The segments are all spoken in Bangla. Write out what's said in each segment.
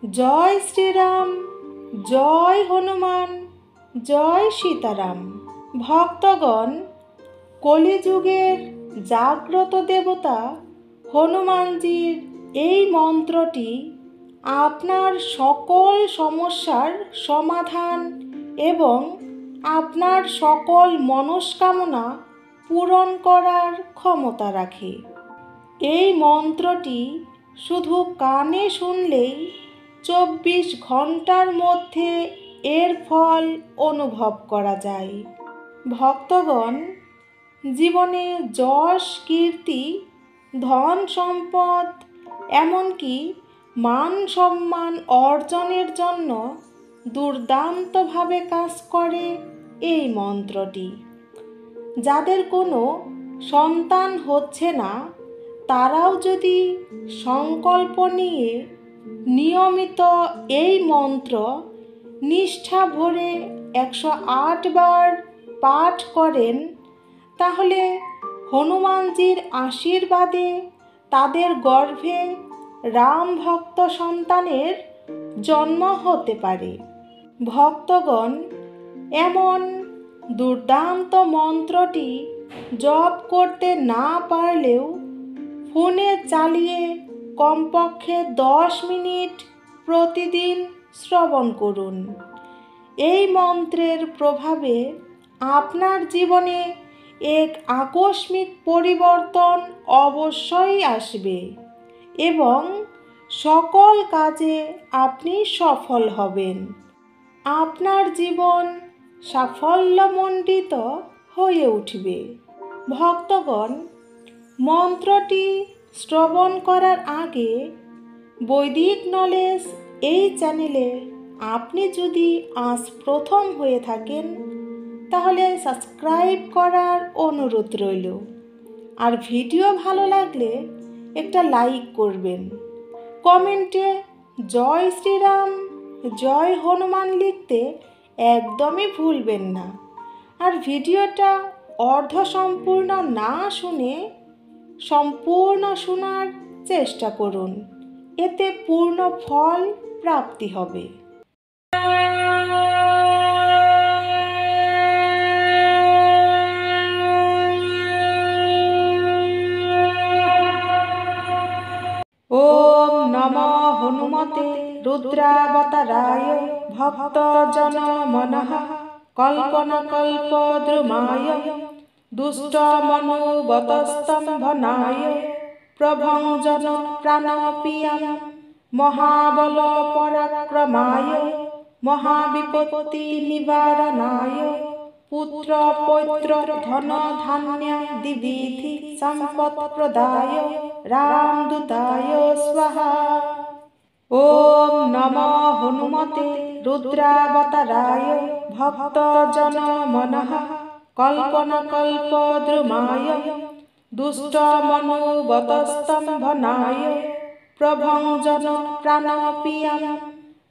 জয় শ্রীরাম, জয় হনুমান, জয় সীতারাম। ভক্তগণ, কলিযুগের জাগ্রত দেবতা হনুমানজির এই মন্ত্রটি আপনার সকল সমস্যার সমাধান এবং আপনার সকল মনস্কামনা পূরণ করার ক্ষমতা রাখে। এই মন্ত্রটি শুধু কানে শুনলেই 24 ঘন্টার মধ্যে এর ফল অনুভব করা যায়। ভক্তগণ, জীবনে যশ, কীর্তি, ধন সম্পদ, এমনকি মান সম্মান অর্জনের জন্য দুর্দান্তভাবে কাজ করে এই মন্ত্রটি। যাদের কোনো সন্তান হচ্ছে না, তারাও যদি সংকল্প নিয়ে নিয়মিত এই মন্ত্র নিষ্ঠা ভরে 108 বার পাঠ করেন, তাহলে হনুমানজির আশীর্বাদে তাদের গর্ভে রাম ভক্ত সন্তানের জন্ম হতে পারে। ভক্তগণ, এমন দুর্দান্ত মন্ত্রটি জপ করতে না পারলেও ফোনে চালিয়ে কমপক্ষে 10 মিনিট প্রতিদিন শ্রবণ করুন। এই মন্ত্রের প্রভাবে আপনার জীবনে এক আকস্মিক পরিবর্তন অবশ্যই আসবে এবং সকল কাজে আপনি সফল হবেন। আপনার জীবন সাফল্যমণ্ডিত হয়ে উঠবে। ভক্তগণ, মন্ত্রটি শ্রবণ করার আগে বৈদিক নলেজ এই চ্যানেলে আপনি যদি আজ প্রথম হয়ে থাকেন, তাহলে সাবস্ক্রাইব করার অনুরোধ রইল। আর ভিডিও ভালো লাগলে একটা লাইক করবেন। কমেন্টে জয় শ্রীরাম, জয় হনুমান লিখতে একদমই ভুলবেন না। আর ভিডিওটা অর্ধসম্পূর্ণ না শুনে সম্পূর্ণ শোনার চেষ্টা করুন, এতে পূর্ণ ফল প্রাপ্তি হবে। ওম নমো হনুমতে রুদ্রাবতারায় ভক্তজন মনঃ কল্পনাকল্পদ্রুমায় দুষ্ট মনোবতস্তম্ভনায় প্রভঞ্জন প্রাণপ্রিয়ায় মহাবল পরাক্রমায় মহাবিপত্তি নিবারণায় পুত্র পৌত্র ধন ধান্য দ্বিবিধি সম্পদ প্রদায় রামদূতায় স্বাহা। ওম নমো হনুমতে রুদ্রাবতারায় ভক্তজন মনঃ কল্পনাকল্পদ্রুমায় দুষ্ট মনোবতস্তম্ভনায় প্রভঞ্জন প্রাণপ্রিয়ায়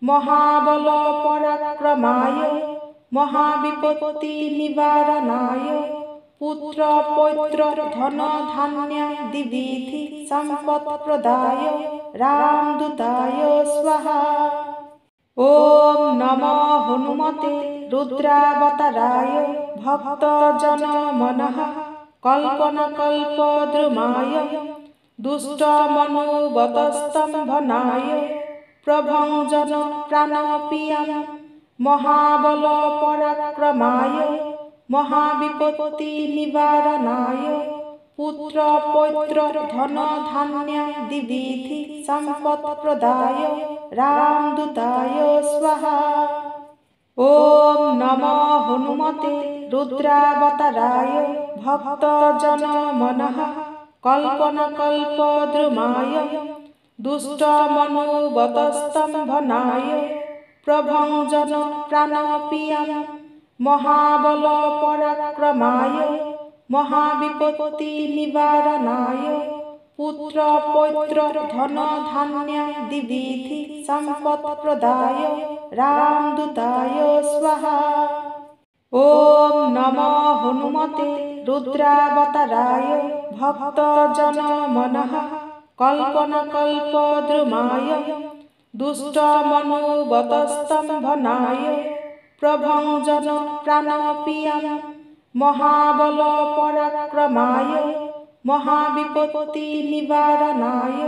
মহাবল পরাক্রমায় মহাবিপত্তি নিবারণায় পুত্র পৌত্র ধন ধান্য দ্বিবিধি সম্পদ প্রদায় রামদূতায় স্বাহা। ওম নমো হনুমতে রুদ্রাবতারায় ভক্তজন মনঃ কল্পনাকল্পদ্রুমায় দুষ্ট মনোবতস্তম্ভনায় প্রভঞ্জন প্রাণপ্রিয়ায় মহাবল পরাক্রমায় মহাবিপত্তি নিবারণায় পুত্র পৌত্র ধন ধান্য দ্বিবিধি সম্পদ প্রদায় রামদূতায় স্বাহা। ওম নমো হনুমতে রুদ্রাবতারায় ভক্তজন মনঃ কল্পনাকল্পদ্রুমায় দুষ্ট মনোবতস্তম্ভনায় প্রভঞ্জন প্রাণপ্রিয়ায় মহাবল পরাক্রমায় মহাবিপত্তি নিবারণায় পুত্র পৌত্র ধন ধান্য দ্বিবিধি সম্পদ প্রদায় রামদূতায় স্বাহা। ওম নমো হনুমতে রুদ্রাবতারায় ভক্তজন মনঃ কল্পনাকল্পদ্রুমায় দুষ্টমনুবতস্তম্ভনায় প্রভঞ্জন প্রাণপ্রিয়াম মহাবল পরাক্রমায় মহাবিপত্তি নিবারণায়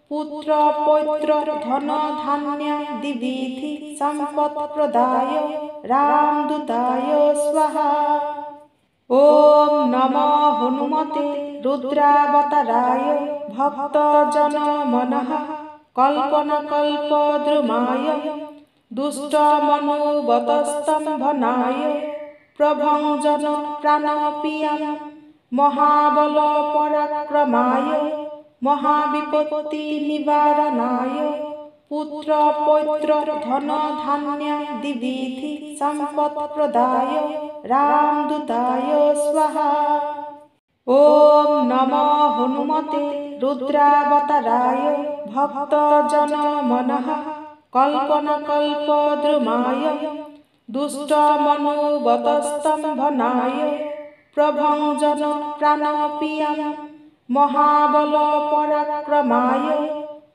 পুত্র পৌত্র ধন ধান্যাদি বিধি সম্পৎপ্রদায় রামদূতায় স্বাহা। ওম নমো হনুমতে রুদ্রাবতারায় ভক্তজন মনঃ কল্পনাকল্পদ্রুমায় দুষ্টমনুবতস্তম্ভনায় প্রভঞ্জন প্রাণপ্রিয়াম মহাবল পরাক্রমায় মহাবিপত্তি নিবারণায় পুত্র পৌত্র ধন ধান্যাদি বিধি সম্পৎপ্রদায় রামদূতায় স্বাহা। ওম নমো হনুমতে রুদ্রাবতারায় ভক্তজন মনঃ কল্পনাকল্পদ্রুমায় দুষ্টমনুবতস্তম্ভনায় প্রভঞ্জন প্রাণপ্রিয়াম মহাবল পরাক্রমায়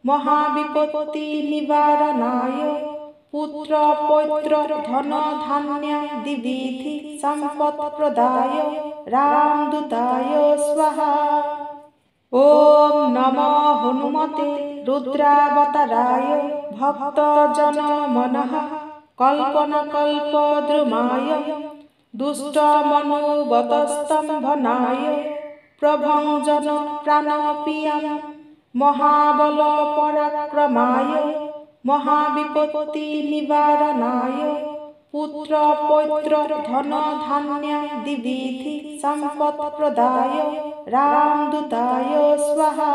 মহাবিপত্তি নিবারণায় পুত্র পৌত্র ধন ধান্যাদি বিধি সম্পৎপ্রদায় রামদূতায় স্বাহা। ওম নমো হনুমতে রুদ্রাবতারায় ভক্তজন মনঃ কল্পনাকল্পদ্রুমায় দুষ্টমনুবতস্তম্ভনায় প্রভঞ্জন প্রাণপ্রিয়াম মহাবল পরাক্রমায় মহাবিপত্তি নিবারণায় পুত্র পৌত্র ধন ধান্যাদি বিধি সম্পৎপ্রদায় রামদূতায় স্বাহা।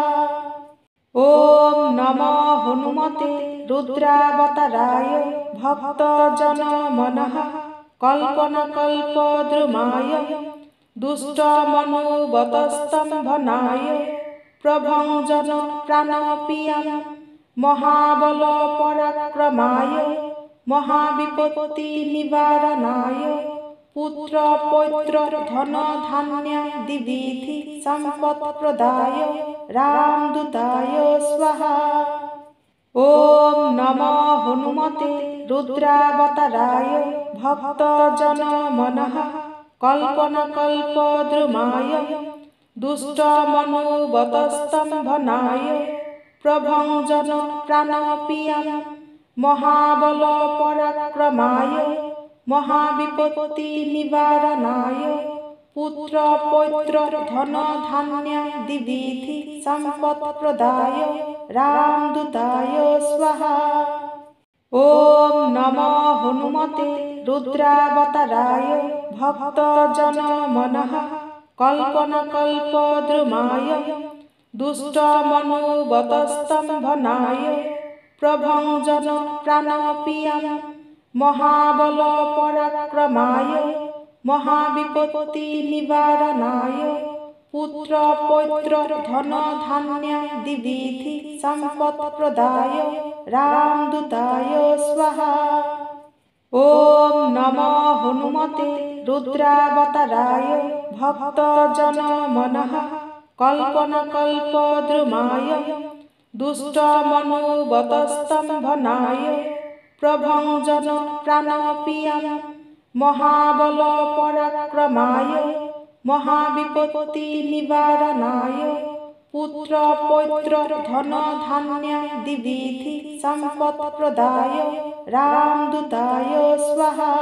ওম নমো হনুমতে রুদ্রাবতারায় ভক্তজন মনঃ কল্পনাকল্পদ্রুমায় দুষ্টমনুবতস্তম্ভনায় প্রভঞ্জন প্রাণপ্রিয়াম মহাবল পরাক্রমায় মহাবিপত্তি নিবারণায় পুত্র পৌত্র ধন ধান্যাদি বিধি সম্পৎপ্রদায় রামদূতায় স্বাহা। ওম নমো হনুমতে রুদ্রাবতারায় ভক্তজন মনঃ কল্পনাকল্পদ্রুমায় দুষ্টমনুবতস্তম্ভনায় প্রভঞ্জন প্রাণপ্রিয়াম মহাবল পরাক্রমায় মহাবিপত্তি নিবারণায় পুত্র পৌত্র ধন ধান্যাদি বিধি সম্পৎপ্রদায় রামদূতায় স্বাহা। ওম নমো হনুমতে রুদ্রাবতারায় ভক্তজন মনঃ কল্পনাকল্পদ্রুমায় দুষ্টমনুবতস্তম্ভনায় প্রভঞ্জন প্রাণপ্রিয়াম মহাবল পরাক্রমায় মহাবিপত্তি নিবারণায় পুত্র পৌত্র ধন ধান্যাদি বিধি সম্পৎপ্রদায় রামদূতায় স্বাহা। ওম নমো হনুমতে রুদ্রাবতারায় ভক্তজন মনঃ কল্পনাকল্পদ্রুমায় দুষ্টমনুবতস্তম্ভনায় প্রভঞ্জন প্রাণপ্রিয়াম মহাবল পরাক্রমায় মহাবিপত্তি নিবারণায় পুত্র পৌত্র ধন ধান্যাদি বিধি সম্পৎপ্রদায় রামদূতায় স্বাহা।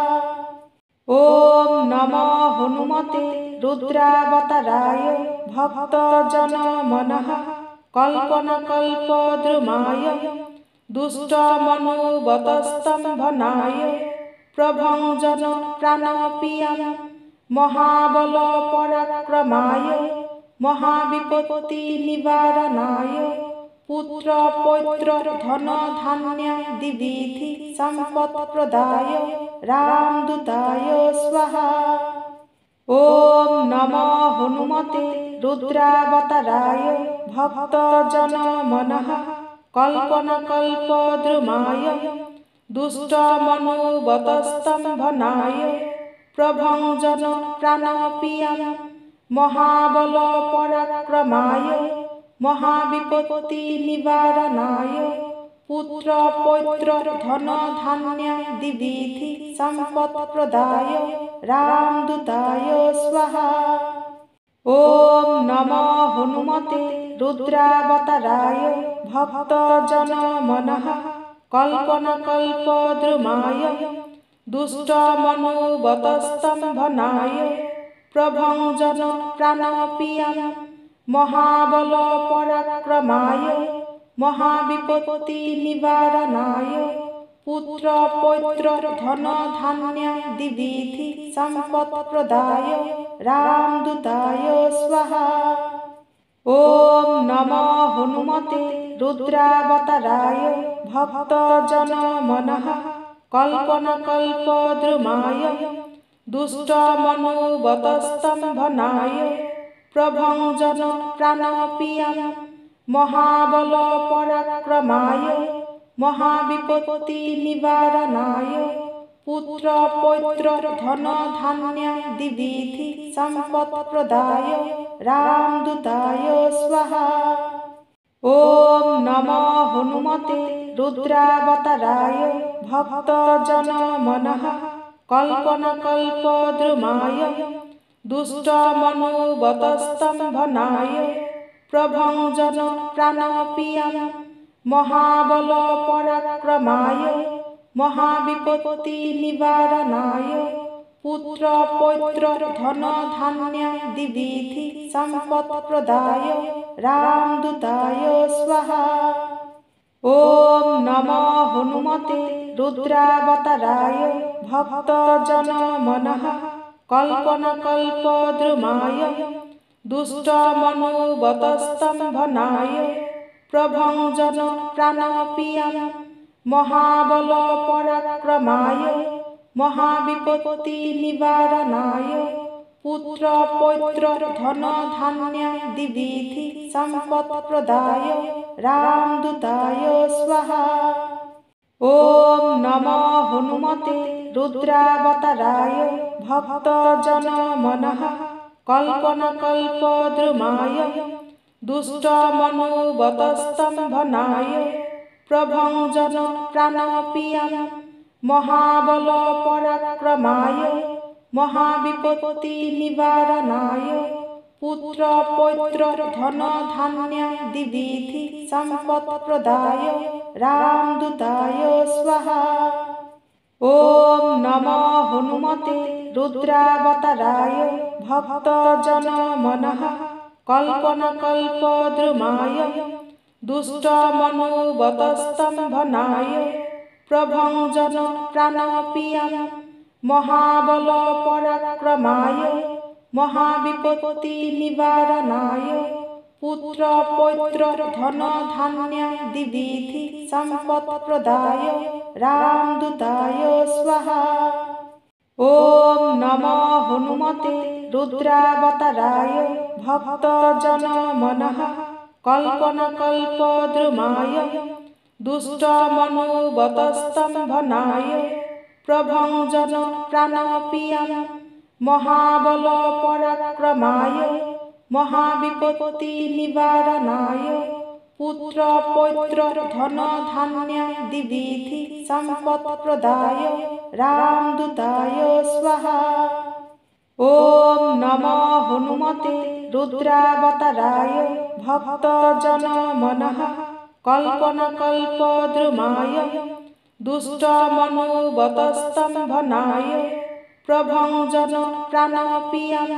ওম নমো হনুমতে রুদ্রাবতারায় ভক্তজন মনঃ কল্পনাকল্পদ্রুমায় দুষ্টমনুবতস্তম্ভনায় প্রভঞ্জন প্রাণপ্রিয়াম মহাবল পরাক্রমায় মহাবিপত্তি নিবারণায় পুত্র পৌত্র ধন ধান্যাদি বিধি সম্পৎপ্রদায় রামদূতায় স্বাহা। ওম নমো হনুমতে রুদ্রাবতারায় ভক্তজন মনঃ কল্পনাকল্পদ্রুমায় দুষ্টমনুবতস্তম্ভনায় প্রভঞ্জন প্রাণপ্রিয়াম মহাবল পরাক্রমায় মহাবিপত্তি নিবারণায় পুত্র পৌত্র ধন ধান্যাদি বিধি সম্পদ প্রদায় রামদূতায় স্বাহা। ওম নমঃ হনুমতে রুদ্রাবতারায় ভক্তজন মনঃ কল্পনাকল্পদ্রুমায় দুষ্ট মনোবতস্তম্ভনায় প্রভঞ্জন প্রাণপ্রিয়ায় মহাবল পরাক্রমায় মহাবিপত্তি নিবারণায় পুত্র পৌত্র ধন ধান্যাদি বিধি সম্পদ প্রদায় রামদূতায় স্বাহা। ওম নমঃ হনুমতে রুদ্রাবতারায় ভক্তজন মনঃ কল্পনাকল্পদ্রুমায় দুষ্ট মনোবতস্তম্ভনায় প্রভঞ্জন প্রাণপ্রিয়ায় মহাবল পরাক্রমায় মহাবিপত্তি নিবারণায় পুত্র পৌত্র ধন ধান্যাদি বিধি সম্পদ প্রদায় রামদূতায় স্বাহা। ওম নমঃ হনুমতে রুদ্রাবতারায় ভক্তজন মনঃ কল্পনাকল্পদ্রুমায় দুষ্ট মনোবতস্তম্ভনায় প্রভঞ্জন প্রাণপ্রিয়ায় মহাবল পরাক্রমায় মহাবিপত্তি নিবারণায় পুত্র পৌত্র ধন ধান্যাদি বিধি সম্পদ প্রদায় রামদূতায় স্বাহা। ওম নমঃ হনুমতে রুদ্রাবতারায় ভক্তজন মনঃ কল্পনাকল্পদ্রুমায় দুষ্ট মনোবতস্তম্ভনায় প্রভঞ্জন প্রাণপ্রিয়ায় মহাবল পরাক্রমায় মহাবিপত্তি নিবারণায় পুত্র পৌত্র ধন ধান্যাদি বিধি সম্পদ প্রদায় রামদূতায় স্বাহা। ওম নমঃ হনুমতে রুদ্রাবতারায় ভক্তজন মনঃ কল্পনাকল্পদ্রুমায় দুষ্ট মনোবতস্তম্ভনায় প্রভঞ্জন প্রাণপ্রিয়ায় মহাবল পরাক্রমায় মহাবিপত্তি নিবারণায় পুত্র পৌত্র ধন ধান্যাদি বিধি সম্পদ প্রদায় রামদূতায় স্বাহা। ওম নমঃ হনুমতে রুদ্রাবতারায় ভক্তজন মনঃ কল্পনাকল্পদ্রুমায় দুষ্ট মনোবতস্তম্ভনায় প্রভঞ্জন প্রাণপ্রিয়ায় মহাবল পরাক্রমায় মহাবিপত্তি নিবারণায় পুত্র পৌত্র ধন ধান্যাদি বিধি সম্পদ প্রদায় রামদূতায় স্বাহা। ওম নমঃ হনুমতে রুদ্রাবতারায় ভক্তজন মনঃ কল্পনাকল্পদ্রুমায় দুষ্ট মনোবতস্তম্ভনায় প্রভঞ্জন প্রাণপ্রিয়ায় মহাবল পরাক্রমায় মহাবিপত্তি নিবারণায় পুত্র পৌত্র ধন ধান্যাদি বিধি সম্পদ প্রদায় রামদূতায় স্বাহা। ওম নমঃ হনুমতে রুদ্রাবতারায় ভক্তজন মনঃ কল্পনাকল্পদ্রুমায় দুষ্ট মনোবতস্তম্ভনায় প্রভঞ্জন প্রাণপ্রিয়ায়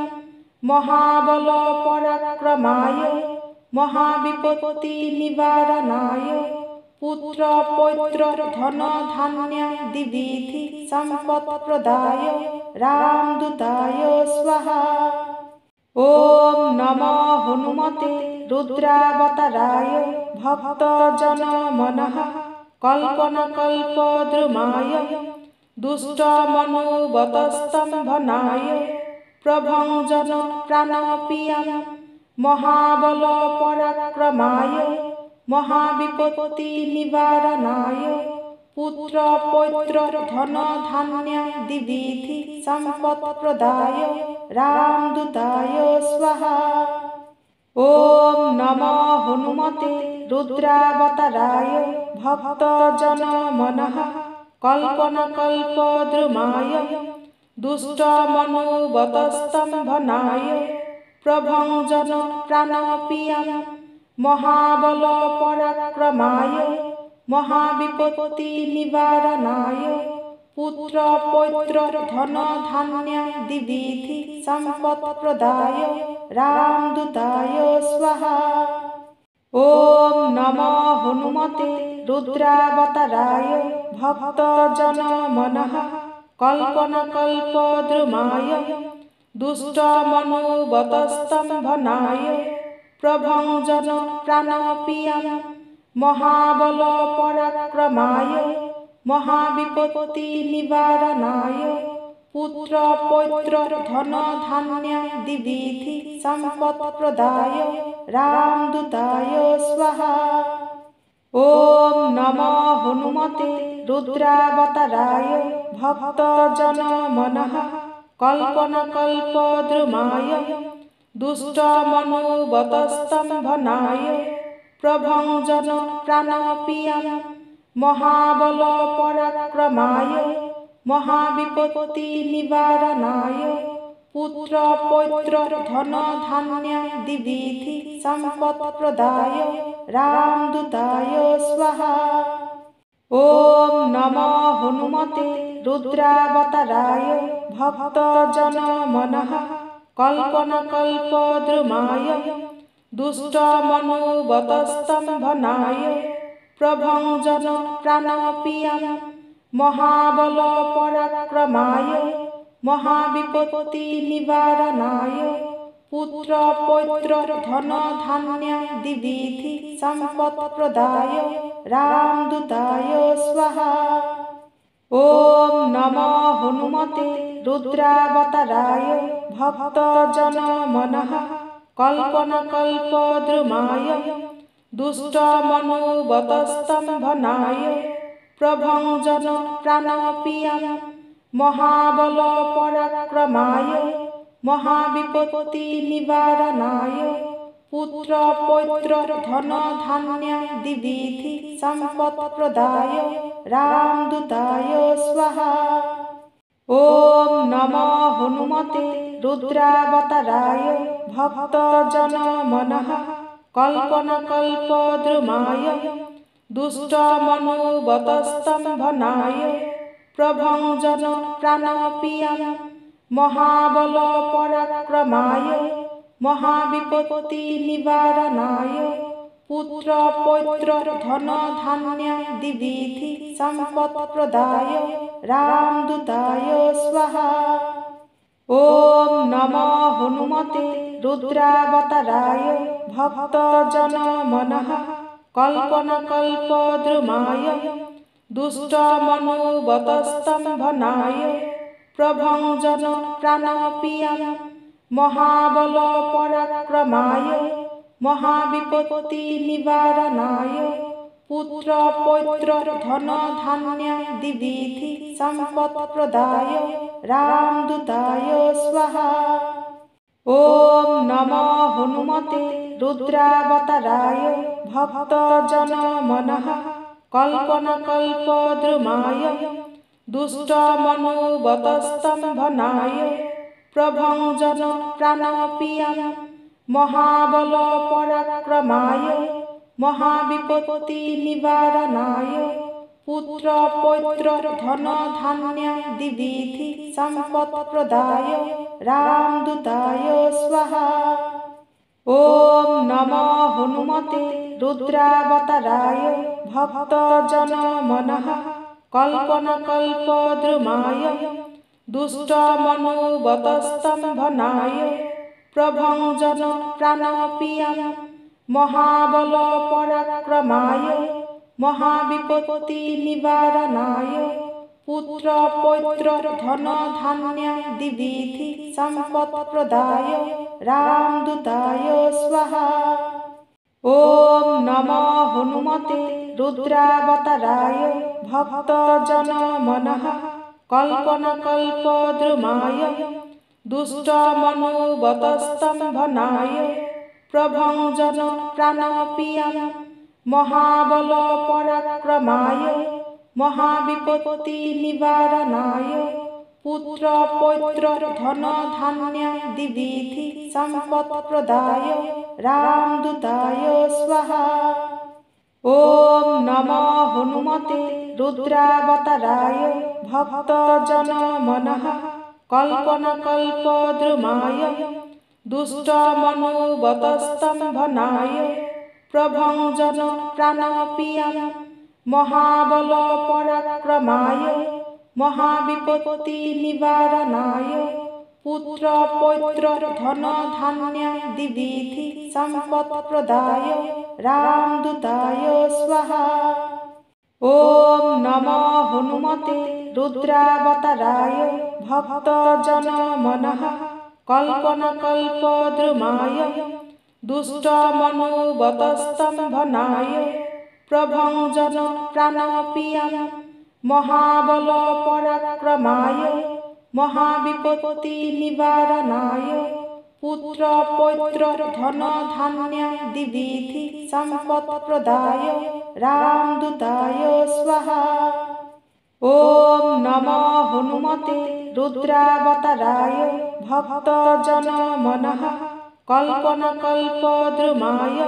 মহাবল পরাক্রমায় মহাবিপত্তি নিবারণায় পুত্র পৌত্র ধন ধান্যাদি বিধি সম্পদ প্রদায় রামদূতায় স্বাহা। ওম নমঃ হনুমতে রুদ্রাবতারায় ভক্তজন মনঃ কল্পনাকল্পদ্রুমায় দুষ্ট মনোবতস্তম্ভনায় প্রভঞ্জন প্রাণপ্রিয়ায় মহাবল পরাক্রমায় মহাবিপত্তি নিবারণায় পুত্র পৌত্র ধন ধান্যাদি বিধি সম্পদ প্রদায় রামদূতায় স্বাহা। ওম নমঃ হনুমতে रुद्रावताराय भक्तजनमनः कल्पनाकल्पद्रुमाय दुष्टमनोबतस्तम्भनाय प्रभञ्जन प्राणप्रियाय महाबलपराक्रमाय महाविपत्तिनिवारणाय पुत्रपौत्रधनधान्यादिविधि सम्पत्प्रदाय रामदूताय स्वाहा। ॐ नमो हनुमते रुद्रावताराय भक्तजनमनः कल्पनाकल्पद्रुमाय दुष्टमनोबतस्तम्भनाय प्रभञ्जन प्राणप्रियाय महाबलपराक्रमाय महाविपत्तिनिवारणाय पुत्रपौत्रधनधान्यादिविधि सम्पत्प्रदाय रामदूताय स्वाहा। ॐ नमो हनुमते रुद्रावताराय भक्तजनमनः कल्पनाकल्पद्रुमाय दुष्टमनोबतस्तम्भनाय प्रभञ्जन प्राणप्रियाय महाबलपराक्रमाय महाविपत्तिनिवारणाय पुत्रपौत्रधनधान्यादिविधि सम्पत्प्रदाय रामदूताय स्वाहा। ॐ नमो हनुमते रुद्रावताराय भक्तजनमनः कल्पनाकल्पद्रुमाय दुष्टमनोबतस्तम्भनाय प्रभञ्जन प्राणप्रियाय महाबलपराक्रमाय महाविपत्तिनिवारणाय पुत्रपौत्रधनधान्यादिविधि सम्पत्प्रदाय रामदूताय स्वाहा। ॐ नमो हनुमते रुद्रावताराय भक्तजनमनः कल्पनाकल्पद्रुमाय दुष्टमनोबतस्तम्भनाय प्रभञ्जन प्राणप्रियाय महाबलपराक्रमाय महाविपत्तिनिवारणाय पुत्रपौत्रधनधान्यादिविधि सम्पत्प्रदाय रामदूताय स्वाहा। ॐ नमो हनुमते रुद्रावताराय भक्तजनमनः कल्पनाकल्पद्रुमाय दुष्टमनोबतस्तम्भनाय प्रभञ्जन प्राणप्रियाय महाबलपराक्रमाय महाविपत्तिनिवारणाय पुत्रपौत्रधनधान्यादिविधि सम्पत्प्रदाय रामदूताय स्वाहा। ॐ नमो हनुमते रुद्रावताराय भक्तजनमनः कल्पनाकल्पद्रुमाय दुष्टमनोबतस्तम्भनाय प्रभञ्जन प्राणप्रियाय महाबलपराक्रमाय महाविपत्तिनिवारणाय पुत्रपौत्रधनधान्यादिविधि सम्पत्प्रदाय रामदूताय स्वाहा। ॐ नमो हनुमते रुद्रावताराय भक्तजनमनः कल्पनाकल्पद्रुमाय दुष्टमनोबतस्तम्भनाय प्रभञ्जन प्राणप्रियाय महाबलपराक्रमाय महाविपत्तिनिवारणाय पुत्रपौत्रधनधान्यादिविधि सम्पत्प्रदाय रामदूताय स्वाहा। ॐ नमो हनुमते रुद्रावताराय भक्तजनमनः कल्पनाकल्पद्रुमाय दुष्टमनोबतस्तम्भनाय प्रभञ्जन प्राणप्रियाय महाबलपराक्रमाय महाविपत्तिनिवारणाय पुत्रपौत्रधनधान्यादिविधि सम्पत्प्रदाय रामदूताय स्वाहा। ॐ नमो हनुमते रुद्रावताराय भक्तजनमनः कल्पनाकल्पद्रुमाय दुष्टमनोबतस्तम्भनाय प्रभञ्जन प्राणप्रियाय महाबल पराक्रमाय महाविपत्ति निवारणाय पुत्र पौत्र धन धान्यादि विधि संपत् प्रदाय रामदूताय स्वाहा। ओम नमो हनुमते रुद्रावताराय भक्तजन मनः कल्पनाकल्पद्रुमाय दुष्टमनोवतस्तम्भनाय प्रभञ्जन प्राणप्रियाय महाबल पराक्रमाय महाविपत्ति निवारणाय पुत्र पौत्र धन धान्यादि विधि संपत् प्रदाय रामदूताय स्वाहा। ओम नमो हनुमते रुद्रावताराय भक्तजन मनः कल्पनाकल्पद्रुमाय दुष्टमनोवतस्तम्भनाय प्रभञ्जन प्राणप्रियाय महाबल पराक्रमाय महाविपत्ति निवारणाय पुत्र पौत्र धन धान्यादि विधि संपत् प्रदाय रामदूताय स्वाहा। ओम नमो हनुमते रुद्रावताराय भक्तजन मनः कल्पनाकल्पद्रुमाय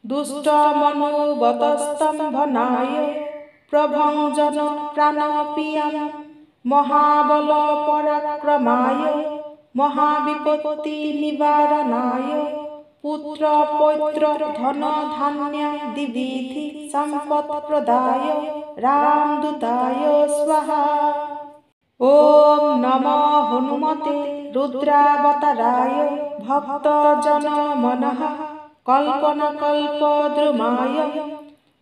दुष्टमनोवतस्तम्भनाय प्रभञ्जन प्राणप्रियाय महाबल पराक्रमाय महाविपत्ति निवारणाय पुत्र पौत्र धन धान्यादि विधि संपत् प्रदाय रामदूताय स्वाहा। ओम नमो हनुमते रुद्रावताराय भक्तजन मनः कल्पनाकल्पद्रुमाय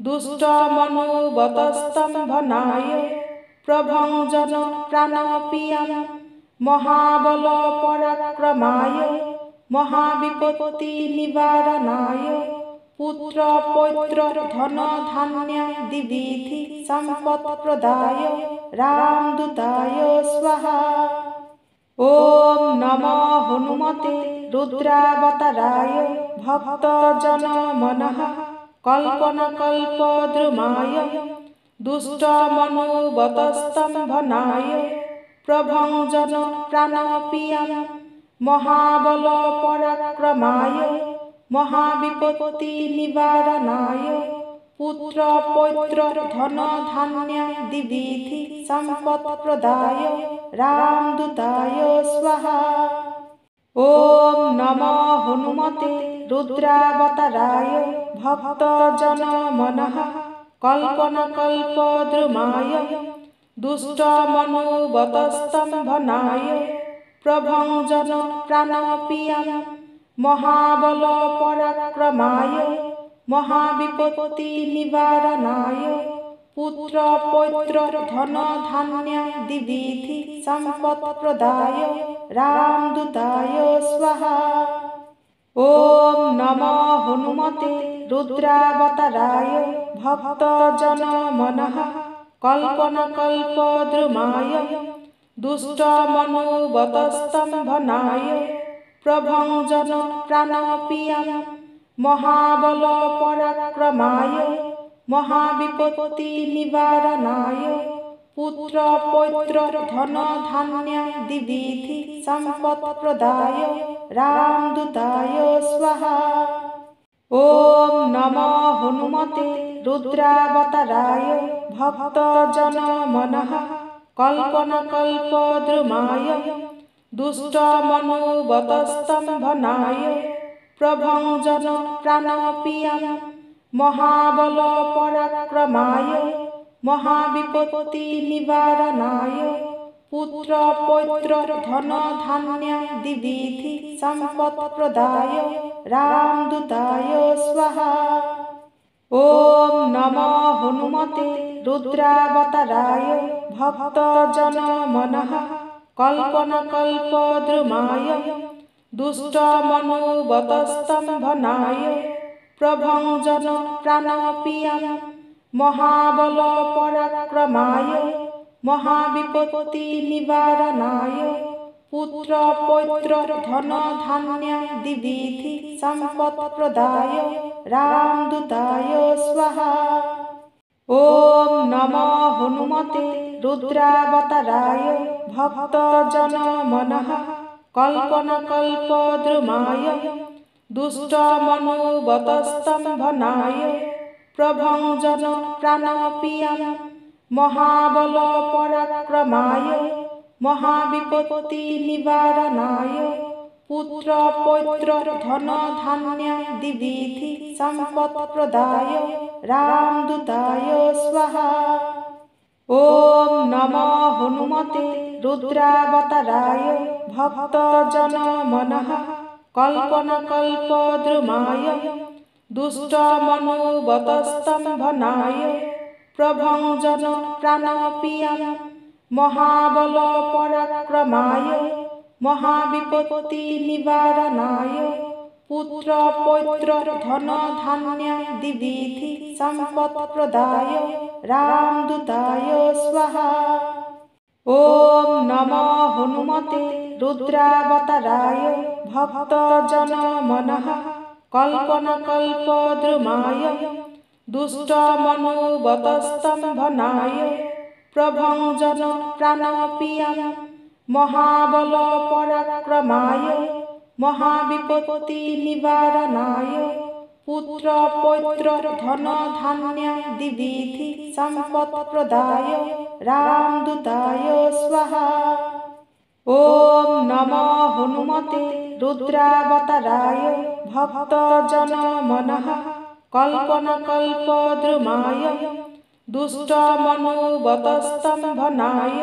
दुष्टमनोवतस्तम्भनाय प्रभञ्जन प्राणप्रियाय महाबल पराक्रमाय महाविपत्ति निवारणाय पुत्र पौत्र धन धान्यादि विधि संपत् प्रदाय रामदूताय स्वाहा। ओम नमो हनुमते रुद्रावताराय भक्तजन मनः कल्पनाकल्पद्रुमाय दुष्टमनोवतस्तम्भनाय प्रभञ्जन प्राणप्रियाय महाबल पराक्रमाय महाविपत्ति निवारणाय पुत्र पौत्र धन धान्यादि विधि संपत् प्रदाय रामदूताय स्वाहा। ओम नमो हनुमते रुद्रावताराय भक्तजन मनः कल्पनाकल्पद्रुमाय दुष्टमनोवतस्तम्भनाय प्रभञ्जन प्राणप्रियाय महाबल पराक्रमाय महाविपत्ति निवारणाय पुत्र पौत्र धन धान्यादि विधि संपत् प्रदाय रामदूताय स्वाहा। ओम नमो हनुमते रुद्रावताराय भक्तजन मनः कल्पनाकल्पद्रुमाय दुष्टमनोवतस्तम्भनाय प्रभञ्जन प्राणप्रियाय महाबल पराक्रमाय महाविपत्ति निवारणाय पुत्र पौत्र धन धान्यादि विधि संपत् प्रदाय रामदूताय स्वाहा। ओम नमो हनुमते रुद्रावताराय भक्तजन मनः कल्पनाकल्पद्रुमाय दुष्टमनोवतस्तम्भनाय प्रभञ्जन प्राणप्रियाय महाबल पराक्रमाय महाविपत्ति निवारणाय पुत्र पौत्र धन धान्यादि विधि संपत् प्रदाय रामदूताय स्वाहा। ओम नमो हनुमते रुद्रावताराय भक्तजन मनः कल्पनाकल्पद्रुमाय दुष्टमनोवतस्तम्भनाय प्रभञ्जन प्राणप्रियाय महाबल पराक्रमाय महाविपत्ति निवारणाय পুত্র পৌত্র ধন ধান্যাদি বিধি সম্পৎপ্রদায় রামদূতায় স্বাহা। ওম নমঃ হনুমতে রুদ্রাবতারায় ভক্তজন মনঃ কল্পনাকল্পদ্রুমায় দুষ্টমনোবতস্তম্ভনায় প্রভঞ্জন প্রাণপ্রিয়ায় মহাবল পরাক্রমায় মহাবিপত্তি নিবারণায় পুত্র পৌত্র ধন ধান্যাদি বিধি সম্পৎপ্রদায় রামদূতায় স্বাহা। ওম নমঃ হনুমতে রুদ্রাবতারায় ভক্তজন মনঃ কল্পনাকল্পদ্রুমায় দুষ্টমনোবতস্তম্ভনায় প্রভঞ্জন প্রাণপ্রিয়ায় মহাবল পরাক্রমায় মহাবিপত্তি নিবারণায় পুত্র পৌত্র ধন ধান্যাদি বিধি সম্পৎপ্রদায় রামদূতায় স্বাহা। ওম নমঃ হনুমতে রুদ্রাবতারায় ভক্তজন মনঃ কল্পনাকল্পদ্রুমায় দুষ্টমনোবতস্তম্ভনায় প্রভঞ্জন প্রাণপ্রিয়ায় মহাবল পরাক্রমায় মহাবিপত্তি নিবারণায় পুত্র পৌত্র ধন ধান্যাদি বিধি সম্পৎপ্রদায় রামদূতায় স্বাহা। ওম নমঃ হনুমতে রুদ্রাবতারায় ভক্তজন মনঃ কল্পনাকল্পদ্রুমায় দুষ্টমনোবতস্তম্ভনায়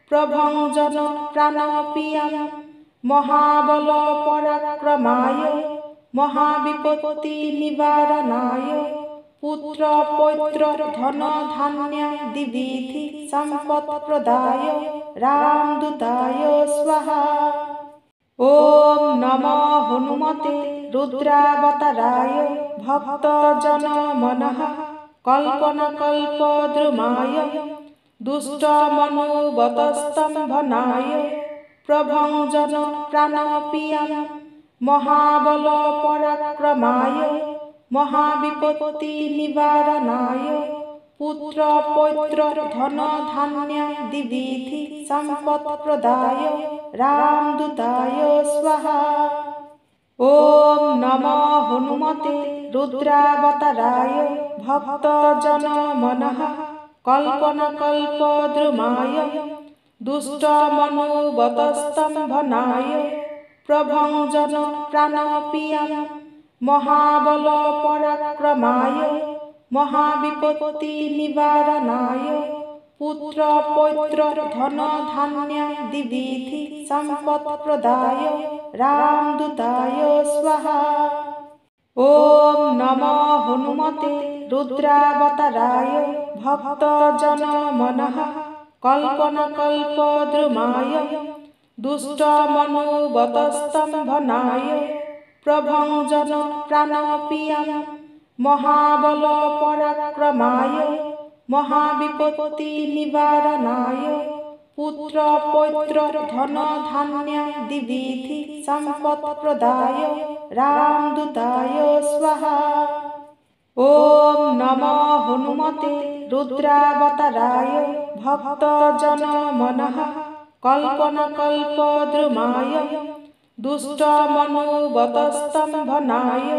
প্রভঞ্জন প্রাণপ্রিয়ায় মহাবল পরাক্রমায় মহাবিপত্তি নিবারণায় পুত্র পৌত্র ধন ধান্যাদি বিধি সম্পৎপ্রদায় রামদূতায় স্বাহা। ওম নমঃ হনুমতে রুদ্রাবতারায় ভক্তজন মনঃ কল্পনাকল্পদ্রুমায় দুষ্টমনোবতস্তম্ভনায় প্রভঞ্জন প্রাণপ্রিয়ায় মহাবল পরাক্রমায় মহাবিপত্তি নিবারণায় পুত্র পৌত্র ধন ধান্যাদি বিধি সম্পৎপ্রদায় রামদূতায় স্বাহা। ওম নমঃ হনুমতে রুদ্রাবতারায় ভক্তজন মনঃ কল্পনাকল্পদ্রুমায় দুষ্টমনোবতস্তম্ভনায় প্রভঞ্জন প্রাণপ্রিয়ায় মহাবল পরাক্রমায় মহাবিপত্তি নিবারণায় পুত্র পৌত্র ধন ধান্যাদি বিধি সম্পৎপ্রদায় রামদূতায় স্বাহা। ওম নমঃ হনুমতে রুদ্রাবতারায় ভক্তজন মনঃ কল্পনাকল্পদ্রুমায় দুষ্টমনোবতস্তম্ভনায় প্রভঞ্জন প্রাণপ্রিয়ায় মহাবল পরাক্রমায় মহাবিপত্তি নিবারণায় পুত্র পৌত্র ধন ধান্যাদি বিধি সম্পৎপ্রদায় রামদূতায় স্বাহা। ওম নমঃ হনুমতে রুদ্রাবতারায় ভক্তজন মনঃ কল্পনাকল্পদ্রুমায় দুষ্টমনোবতস্তম্ভনায়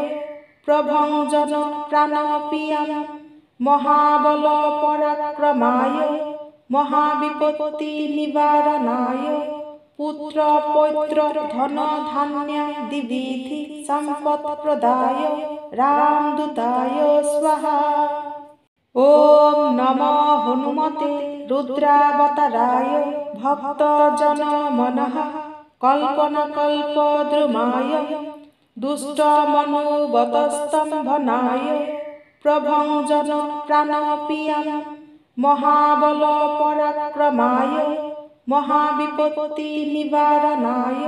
প্রভঞ্জন প্রাণপ্রিয়ায় মহাবল পরাক্রমায় মহাবিপত্তি নিবারণায় পুত্র পৌত্র ধন ধান্যাদি বিধি সম্পৎপ্রদায় রামদূতায় স্বাহা। ওম নমঃ হনুমতে রুদ্রাবতারায় ভক্তজন মনঃ কল্পনাকল্পদ্রুমায় দুষ্টমনোবতস্তম্ভনায় প্রভঞ্জন প্রাণপ্রিয়ায় মহাবল পরাক্রমায় মহাবিপত্তি নিবারণায়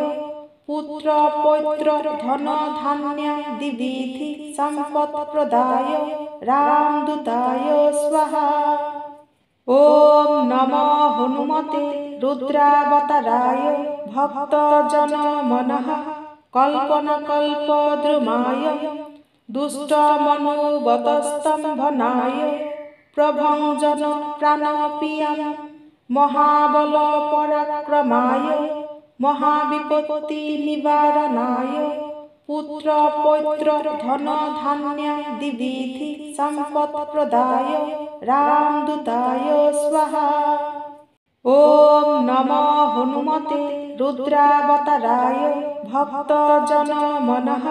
পুত্র পৌত্র ধন ধান্যাদি বিধি সম্পৎপ্রদায় রামদূতায় স্বাহা। ওম নমঃ হনুমতে রুদ্রাবতারায় ভক্তজন মনঃ কল্পনাকল্পদ্রুমায় দুষ্টমনোবতস্তম্ভনায় প্রভঞ্জন প্রাণপ্রিয়ায় মহাবল পরাক্রমায় মহাবিপত্তি নিবারণায় পুত্র পৌত্র ধন ধান্যাদি বিধি সম্পৎপ্রদায় রামদূতায় স্বাহা। ওম নমো হনুমতে রুদ্রাবতারায় ভক্তজন মনঃ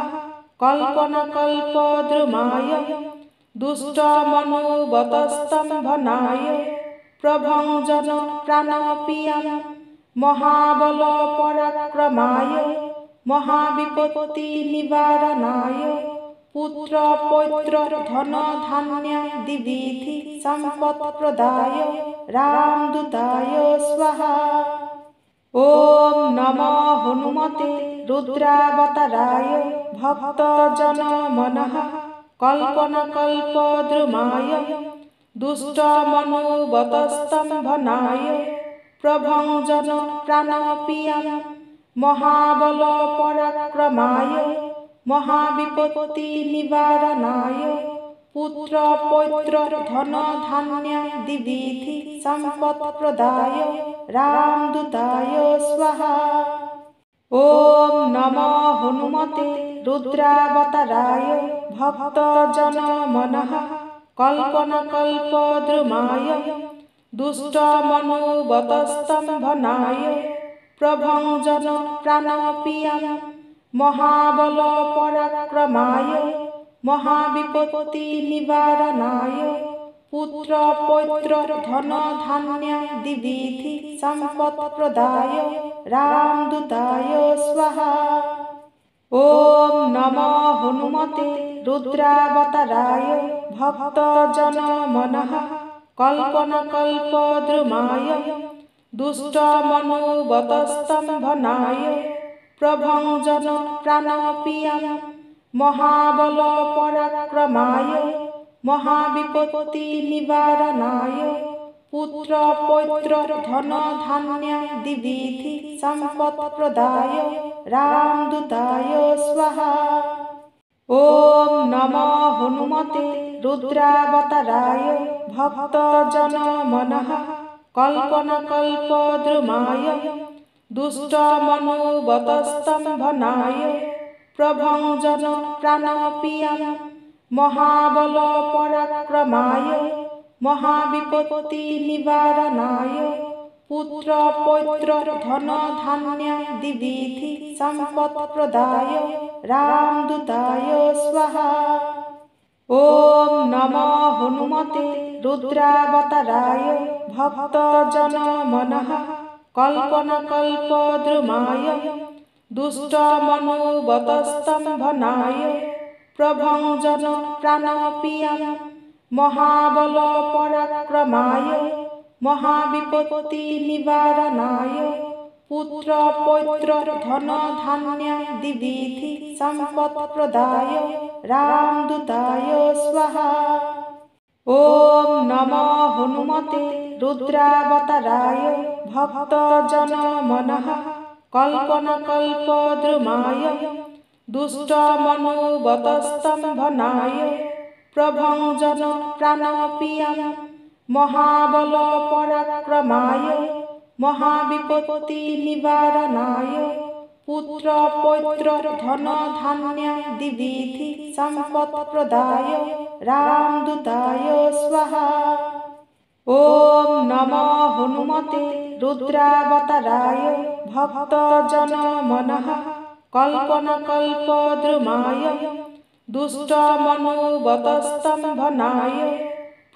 কল্পনাকল্পদ্রুমায় দুষ্টমনোবতস্তম্ভনায় প্রভঞ্জন প্রাণপ্রিয়ায় মহাবল পরাক্রমায় মহাবিপত্তি নিবারণায় পুত্র পৌত্র ধন ধান্যাদি বিধি সম্পৎপ্রদায় রামদূতায় স্বাহা। ওম নমো হনুমতে রুদ্রাবতারায় ভক্তজন মনঃ কল্পনাকল্পদ্রুমায় দুষ্টমনোবতস্তম্ভনায় প্রভঞ্জন প্রাণপ্রিয়ায় মহাবল পরাক্রমায় মহাবিপত্তি নিবারণায় পুত্র পৌত্র ধন ধান্যাদি বিধি সম্পৎপ্রদায় রামদূতায় স্বাহা। ওম নমো হনুমতে রুদ্রাবতারায় ভক্তজন মনঃ কল্পনাকল্পদ্রুমায় দুষ্টমনোবতস্তম্ভনায় প্রভঞ্জন প্রাণপ্রিয়ায় মহাবল পরাক্রমায় মহাবিপত্তি নিবারণায় পুত্র পৌত্র ধন ধান্যাদি বিধি সম্পৎপ্রদায় রামদূতায় স্বাহা। ওম নমো হনুমতে রুদ্রাবতারায় ভক্তজন মনঃ কল্পনাকল্পদ্রুমায় দুষ্টমনোবতস্তম্ভনায় প্রভঞ্জন প্রাণপ্রিয়ায় মহাবল পরাক্রমায় মহাবিপত্তি নিবারণায় পুত্র পৌত্র ধন ধান্যাদি বিধি সম্পৎপ্রদায় রামদূতায় স্বাহা। ওম নমো হনুমতে রুদ্রাবতারায় ভক্তজন মনঃ কল্পনাকল্পদ্রুমায় দুষ্টমনোবতস্তম্ভনায় প্রভঞ্জন প্রাণপ্রিয়ায় মহাবল পরাক্রমায় মহাবিপত্তি নিবারণায় পুত্র পৌত্র ধন ধান্যাদি বিধি সম্পৎপ্রদায় রামদূতায় স্বাহা। ওম নমো হনুমতে রুদ্রাবতারায় ভক্তজন মনঃ কল্পনাকল্পদ্রুমায় দুষ্টমনোবতস্তম্ভনায় প্রভঞ্জন প্রাণপ্রিয়ায় মহাবল পরাক্রমায় মহাবিপত্তি নিবারণায় পুত্র পৌত্র ধন ধান্যাদি বিধি সম্পৎপ্রদায় রামদূতায় স্বাহা। ওম নমো হনুমতে রুদ্রাবতারায় ভক্তজন মনঃ কল্পনাকল্পদ্রুমায় দুষ্টমনোবতস্তম্ভনায় প্রভঞ্জন প্রাণপ্রিয়ায় মহাবল পরাক্রমায় মহাবিপত্তি নিবারণায় পুত্র পৌত্র ধন ধান্যাদি বিধি সম্পৎপ্রদায় রামদূতায় স্বাহা। ওম নমো হনুমতে রুদ্রাবতারায় ভক্তজন মনঃ কল্পনাকল্পদ্রুমায় দুষ্টমনোবতস্তম্ভনায়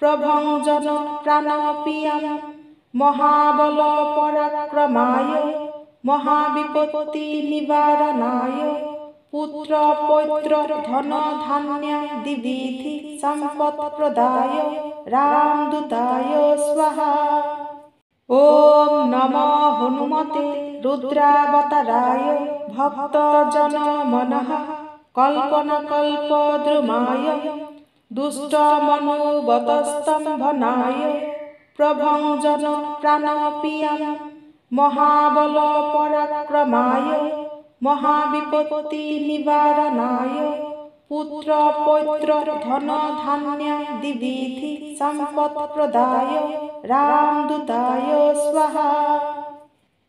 প্রভঞ্জন প্রাণপ্রিয়ায় মহাবল পরাক্রমায় মহাবিপত্তি নিবারণায় পুত্র পৌত্র ধন ধান্যাদি বিধি সম্পৎপ্রদায় রামদূতায় স্বাহা। ওম নমো হনুমতে রুদ্রাবতারায় ভক্তজন মনঃ কল্পনাকল্পদ্রুমায় দুষ্টমনোবতস্তম্ভনায় প্রভঞ্জন প্রাণপ্রিয়ায় महाबल पराक्रमाय महाविपत्ति निवारणाय पुत्र पौत्र धन धान्य दिविधि संपत् प्रदाय रामदूताय स्वाहा।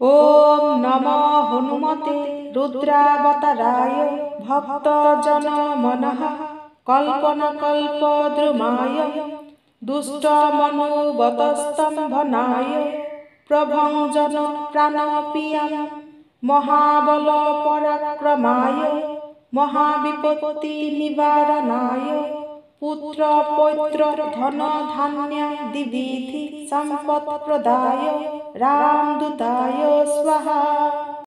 ओम नमो हनुमते रुद्रावताराय भक्तजन मनः कल्पनाकल्पद्रुमाय दुष्टमनुवतस्तम्भनाय प्रभञ्जन प्राणप्रियाय महाबल पराक्रमाय महाविपत्ति निवारणाय पुत्र पौत्र धन धान्य दिविधि संपत् प्रदाय रामदूताय स्वाहा।